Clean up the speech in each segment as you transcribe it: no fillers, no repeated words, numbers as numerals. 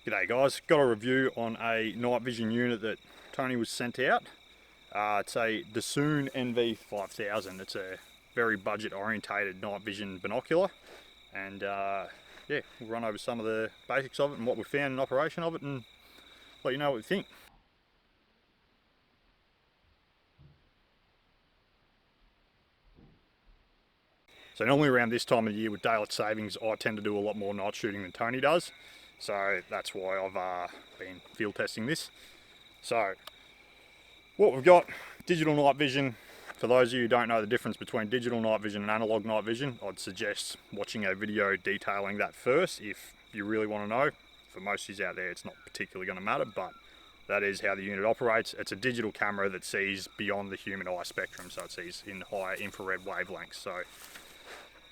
G'day guys, got a review on a night vision unit that Tony was sent out. It's a DSOON NV5000. It's a very budget orientated night vision binocular, and yeah, we'll run over some of the basics of it and what we found in operation of it and let you know what we think. So normally around this time of the year with daylight savings, I tend to do a lot more night shooting than Tony does. So that's why I've been field testing this. So what we've got, digital night vision. For those of you who don't know the difference between digital night vision and analog night vision, I'd suggest watching a video detailing that first if you really want to know. For most of you out there, it's not particularly going to matter, but that is how the unit operates. It's a digital camera that sees beyond the human eye spectrum, so it sees in higher infrared wavelengths. So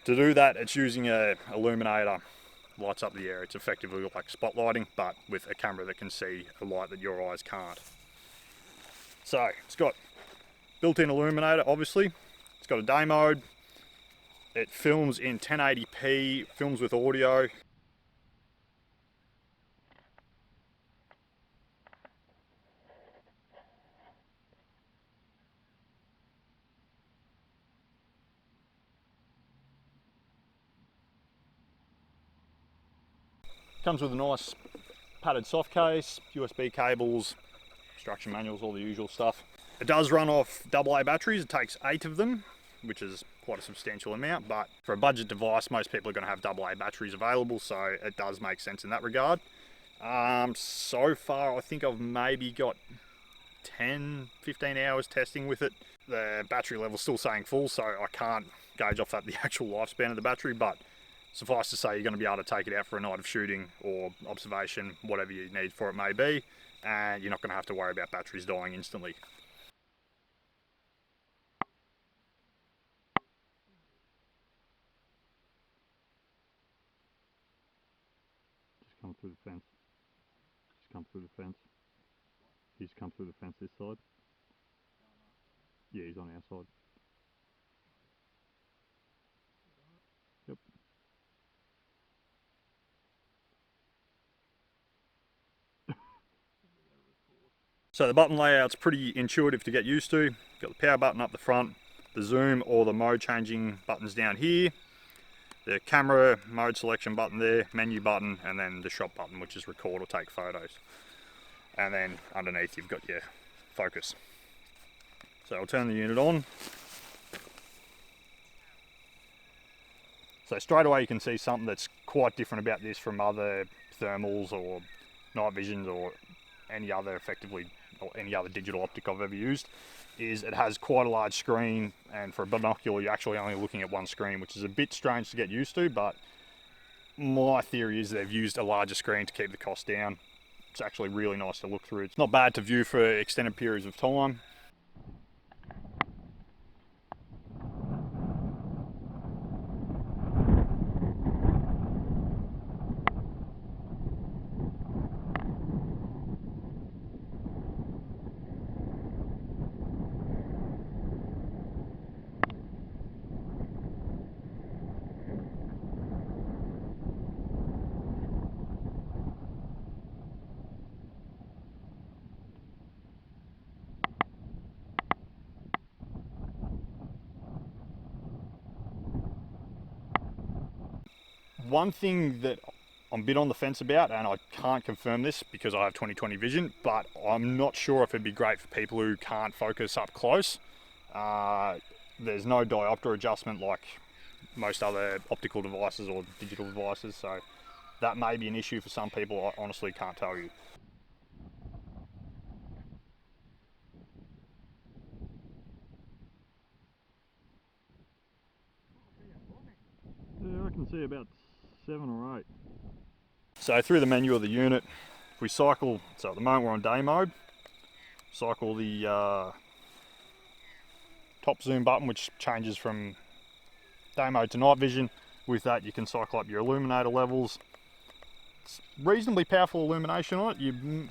to do that, it's using a illuminator, lights up the air. It's effectively like spotlighting, but with a camera that can see a light that your eyes can't. So it's got built-in illuminator, obviously. It's got a day mode. It films in 1080p, films with audio. Comes with a nice padded soft case, USB cables, instruction manuals, all the usual stuff. It does run off AA batteries. It takes 8 of them, which is quite a substantial amount, but for a budget device, most people are going to have AA batteries available, so it does make sense in that regard. So far, I think I've maybe got 10-15 hours testing with it. The battery level's still saying full, so I can't gauge off that the actual lifespan of the battery, but suffice to say, you're going to be able to take it out for a night of shooting or observation, whatever you need for it may be, and you're not going to have to worry about batteries dying instantly. Just come through the fence. Just come through the fence. He's come through the fence this side. Yeah, he's on our side. Yep. So the button layout's pretty intuitive to get used to. Got the power button up the front, the zoom or the mode changing buttons down here, the camera mode selection button there, menu button, and then the shot button, which is record or take photos. And then underneath you've got your focus. So I'll turn the unit on. So straight away you can see something that's quite different about this from other thermals or night visions or any other any other digital optic I've ever used, is it has quite a large screen, and for a binocular you're actually only looking at one screen, which is a bit strange to get used to, but my theory is they've used a larger screen to keep the cost down. It's actually really nice to look through. It's not bad to view for extended periods of time. One thing that I'm a bit on the fence about, and I can't confirm this because I have 20/20 vision, but I'm not sure if it'd be great for people who can't focus up close. There's no diopter adjustment like most other optical devices or digital devices, so that may be an issue for some people. I honestly can't tell you. Yeah, I can see about 7 or 8. So through the menu of the unit, if we cycle, so at the moment we're on day mode, cycle the top zoom button, which changes from day mode to night vision. With that you can cycle up your illuminator levels. It's reasonably powerful illumination on it. You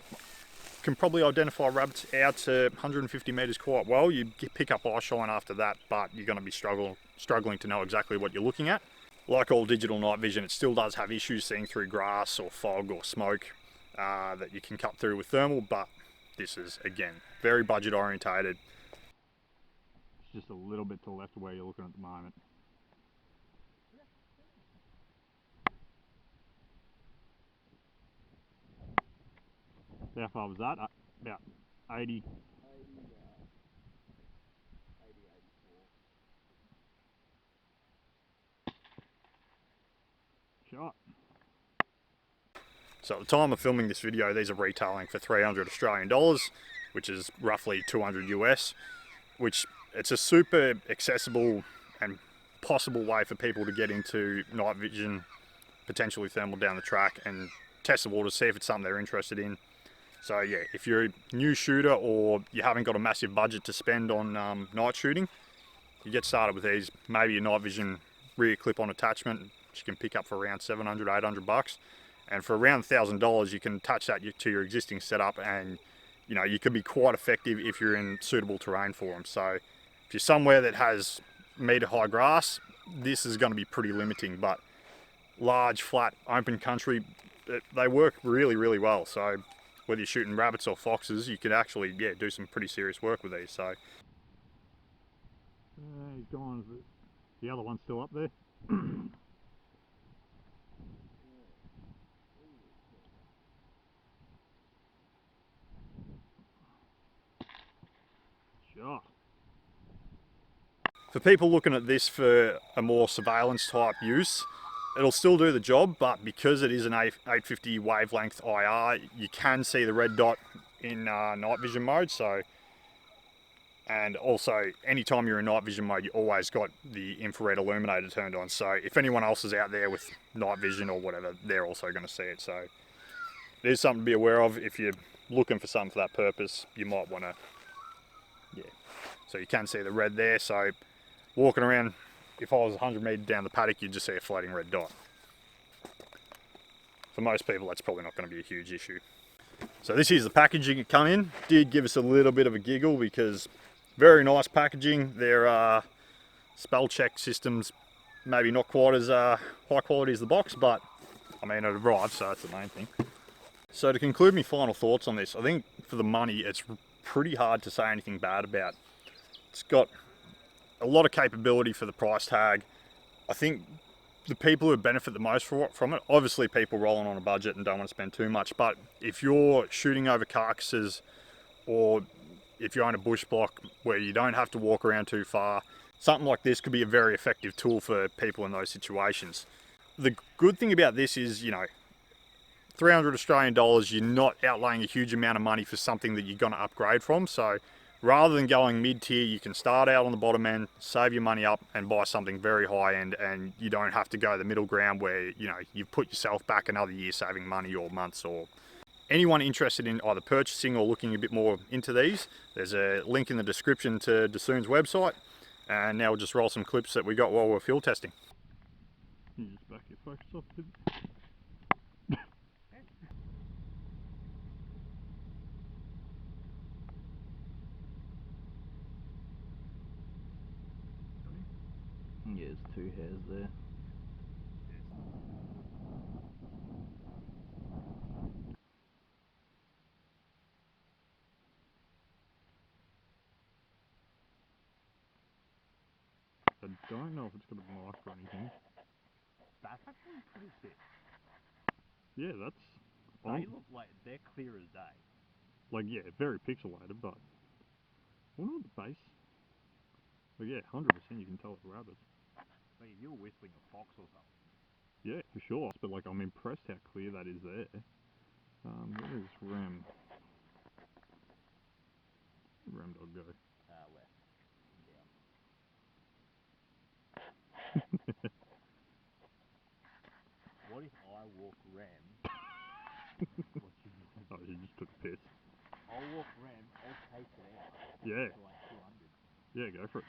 can probably identify rabbits out to 150 meters quite well. You pick up eye shine after that, but you're going to be struggling to know exactly what you're looking at. Like all digital night vision, it still does have issues seeing through grass or fog or smoke. that you can cut through with thermal, but this is, again, very budget orientated. It's just a little bit to the left of where you're looking at the moment. How far was that? About 80. Shot. So at the time of filming this video, these are retailing for 300 Australian dollars, which is roughly 200 US, which it's a super accessible and possible way for people to get into night vision, potentially thermal down the track, and test the water, see if it's something they're interested in. So yeah, if you're a new shooter or you haven't got a massive budget to spend on night shooting, you get started with these. Maybe a night vision rear clip-on attachment, which you can pick up for around 700, 800 bucks. And for around $1,000, you can attach that to your existing setup, and you know, you can be quite effective if you're in suitable terrain for them. So if you're somewhere that has meter high grass, this is going to be pretty limiting, but large, flat, open country, they work really, really well. So whether you're shooting rabbits or foxes, you can actually, yeah, do some pretty serious work with these. So he's gone. The other one's still up there. Shot. For people looking at this for a more surveillance type use, it'll still do the job, but because it is an 850 wavelength IR, you can see the red dot in night vision mode. So, and also anytime you're in night vision mode, you always got the infrared illuminator turned on. So if anyone else is out there with night vision or whatever, they're also going to see it. So it is something to be aware of. If you're looking for something for that purpose, you might want to, yeah. So you can see the red there. So walking around, if I was 100 metres down the paddock, you'd just see a floating red dot. For most people, that's probably not going to be a huge issue. So this is the packaging it come in. Did give us a little bit of a giggle because very nice packaging. Their spell check systems maybe not quite as high quality as the box, but I mean, it arrived, so that's the main thing. So to conclude my final thoughts on this, I think for the money, it's pretty hard to say anything bad about. It's got a lot of capability for the price tag. I think the people who benefit the most from it, obviously people rolling on a budget and don't want to spend too much, but if you're shooting over carcasses, or if you're on a bush block where you don't have to walk around too far, something like this could be a very effective tool for people in those situations. The good thing about this is, you know, 300 Australian dollars, you're not outlaying a huge amount of money for something that you're going to upgrade from. So rather than going mid-tier, you can start out on the bottom end, save your money up and buy something very high end, and you don't have to go the middle ground where, you know, you've put yourself back another year saving money or months. Or anyone interested in either purchasing or looking a bit more into these, there's a link in the description to DSOON's website. And now we'll just roll some clips that we got while we're field testing. You just back your focus off a bit. Yeah, there's two hairs there. I don't know if it's got a mic or anything. That's actually pretty sick. Yeah, that's... They look like they're clear as day. Like, yeah, very pixelated, but... I wonder what the base... But yeah, 100% you can tell it's rabbits. Like if you were whistling a fox or something. Yeah, for sure. But like, I'm impressed how clear that is there. Where is Rem? Rem dog go. Left. Down. What if I walk Rem? What you do? Oh, he just took a piss. I'll walk Rem, I'll take it out. Yeah. To like 200. Yeah, go for it.